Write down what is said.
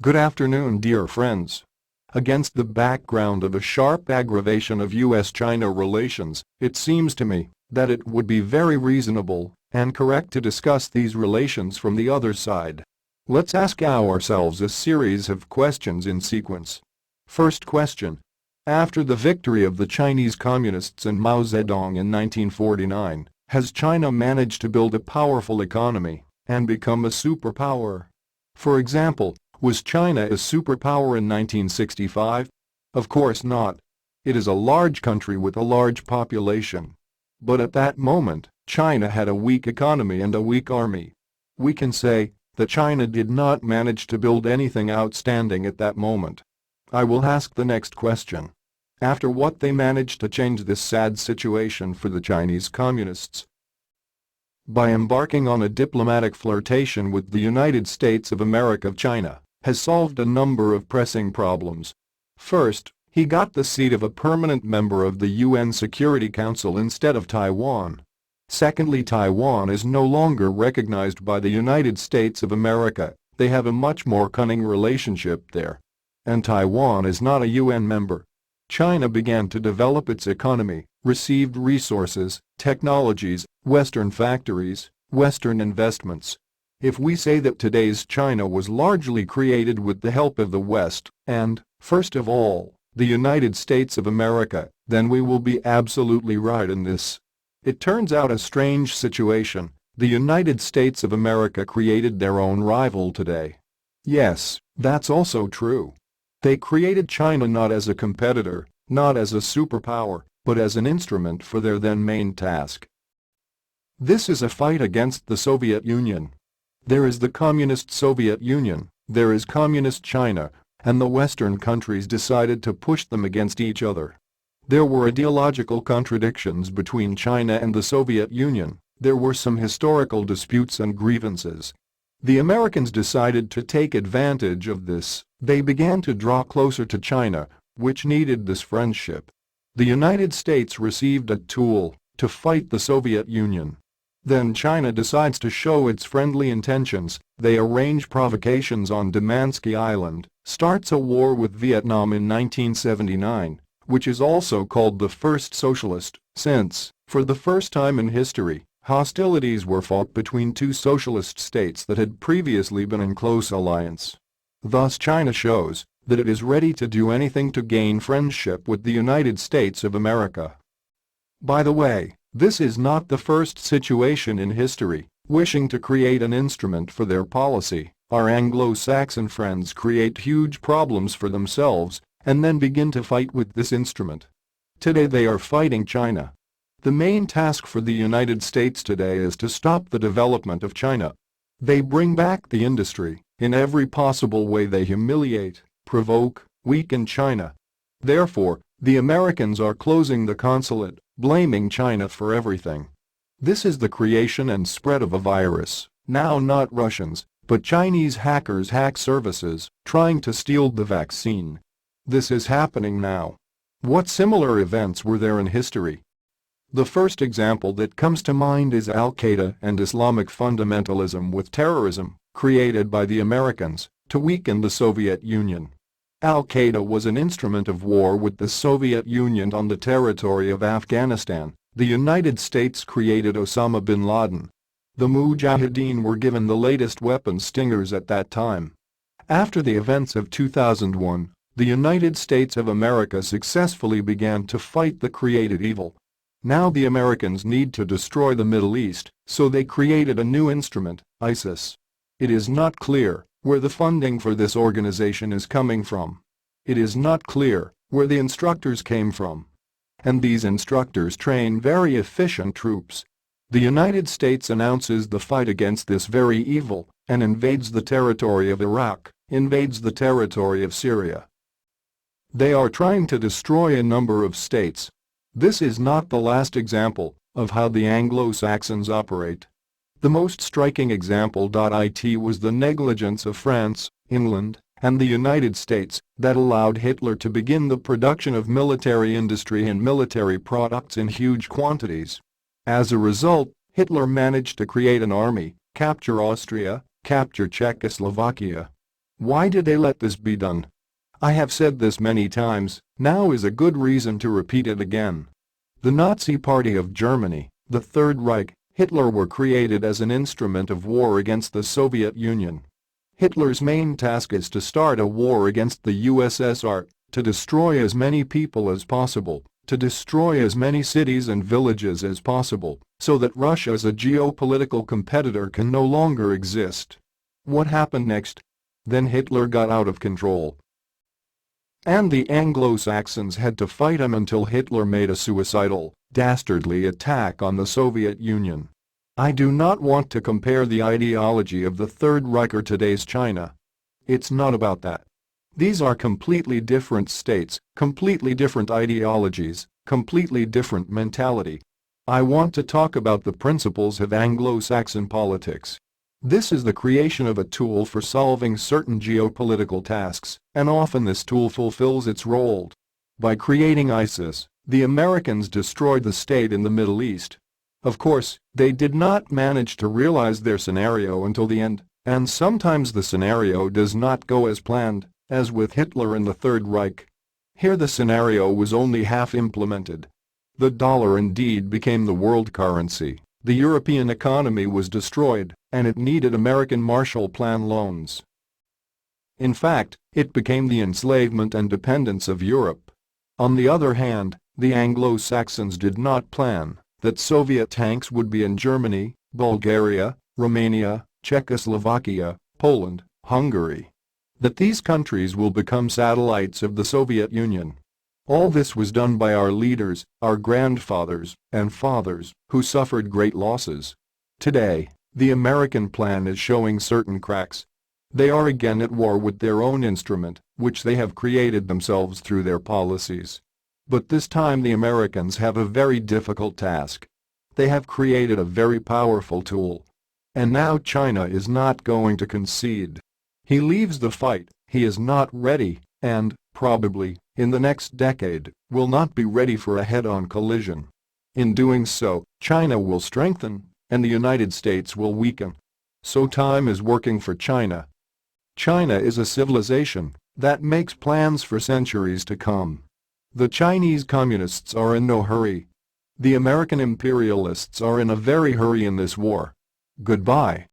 Good afternoon, dear friends. Against the background of a sharp aggravation of US-China relations, it seems to me that it would be very reasonable and correct to discuss these relations from the other side. Let's ask ourselves a series of questions in sequence. First question. After the victory of the Chinese Communists and Mao Zedong in 1949, has China managed to build a powerful economy and become a superpower? For example, was China a superpower in 1965? Of course not. It is a large country with a large population. But at that moment, China had a weak economy and a weak army. We can say that China did not manage to build anything outstanding at that moment. I will ask the next question. After what they managed to change this sad situation for the Chinese Communists? By embarking on a diplomatic flirtation with the United States of America, China has solved a number of pressing problems. First, he got the seat of a permanent member of the UN Security Council instead of Taiwan. Secondly, Taiwan is no longer recognized by the United States of America. They have a much more cunning relationship there. And Taiwan is not a UN member. China began to develop its economy, received resources, technologies, Western factories, Western investments. If we say that today's China was largely created with the help of the West and, first of all, the United States of America, then we will be absolutely right in this. It turns out a strange situation. The United States of America created their own rival today. Yes, that's also true. They created China not as a competitor, not as a superpower, but as an instrument for their then main task. This is a fight against the Soviet Union. There is the Communist Soviet Union, there is Communist China, and the Western countries decided to push them against each other. There were ideological contradictions between China and the Soviet Union, there were some historical disputes and grievances. The Americans decided to take advantage of this. They began to draw closer to China, which needed this friendship. The United States received a tool to fight the Soviet Union. Then China decides to show its friendly intentions. They arrange provocations on Damansky Island, starts a war with Vietnam in 1979, which is also called the First Socialist, since, for the first time in history, hostilities were fought between two socialist states that had previously been in close alliance. Thus China shows that it is ready to do anything to gain friendship with the United States of America. By the way, this is not the first situation in history. Wishing to create an instrument for their policy, our Anglo-Saxon friends create huge problems for themselves and then begin to fight with this instrument. Today they are fighting China. The main task for the United States today is to stop the development of China. They bring back the industry. In every possible way they humiliate, provoke, weaken China. Therefore, the Americans are closing the consulate, blaming China for everything. This is the creation and spread of a virus. Now not Russians, but Chinese hackers hack services, trying to steal the vaccine. This is happening now. What similar events were there in history? The first example that comes to mind is Al-Qaeda and Islamic fundamentalism with terrorism, created by the Americans to weaken the Soviet Union. Al-Qaeda was an instrument of war with the Soviet Union on the territory of Afghanistan. The United States created Osama bin Laden. The Mujahideen were given the latest weapon Stingers at that time. After the events of 2001, the United States of America successfully began to fight the created evil. Now the Americans need to destroy the Middle East, so they created a new instrument, ISIS. It is not clear where the funding for this organization is coming from. It is not clear where the instructors came from. And these instructors train very efficient troops. The United States announces the fight against this very evil and invades the territory of Iraq, invades the territory of Syria. They are trying to destroy a number of states. This is not the last example of how the Anglo-Saxons operate. The most striking example. It was the negligence of France, England, and the United States that allowed Hitler to begin the production of military industry and military products in huge quantities. As a result, Hitler managed to create an army, capture Austria, capture Czechoslovakia. Why did they let this be done? I have said this many times, now is a good reason to repeat it again. The Nazi Party of Germany, the Third Reich, Hitler were created as an instrument of war against the Soviet Union. Hitler's main task is to start a war against the USSR, to destroy as many people as possible, to destroy as many cities and villages as possible, so that Russia as a geopolitical competitor can no longer exist. What happened next? Then Hitler got out of control. And the Anglo-Saxons had to fight him until Hitler made a suicidal, dastardly attack on the Soviet Union. I do not want to compare the ideology of the Third Reich or today's China. It's not about that. These are completely different states, completely different ideologies, completely different mentality. I want to talk about the principles of Anglo-Saxon politics. This is the creation of a tool for solving certain geopolitical tasks, and often this tool fulfills its role. By creating ISIS, the Americans destroyed the state in the Middle East. Of course, they did not manage to realize their scenario until the end, and sometimes the scenario does not go as planned, as with Hitler and the Third Reich. Here the scenario was only half implemented. The dollar indeed became the world currency, the European economy was destroyed, and it needed American Marshall Plan loans. In fact, it became the enslavement and dependence of Europe. On the other hand, the Anglo-Saxons did not plan that Soviet tanks would be in Germany, Bulgaria, Romania, Czechoslovakia, Poland, Hungary. That these countries will become satellites of the Soviet Union. All this was done by our leaders, our grandfathers and fathers, who suffered great losses. Today, the American plan is showing certain cracks. They are again at war with their own instrument, which they have created themselves through their policies. But this time the Americans have a very difficult task. They have created a very powerful tool. And now China is not going to concede. He leaves the fight, he is not ready, and, probably, in the next decade, will not be ready for a head-on collision. In doing so, China will strengthen, and the United States will weaken. So time is working for China. China is a civilization that makes plans for centuries to come. The Chinese communists are in no hurry. The American imperialists are in a very hurry in this war. Goodbye.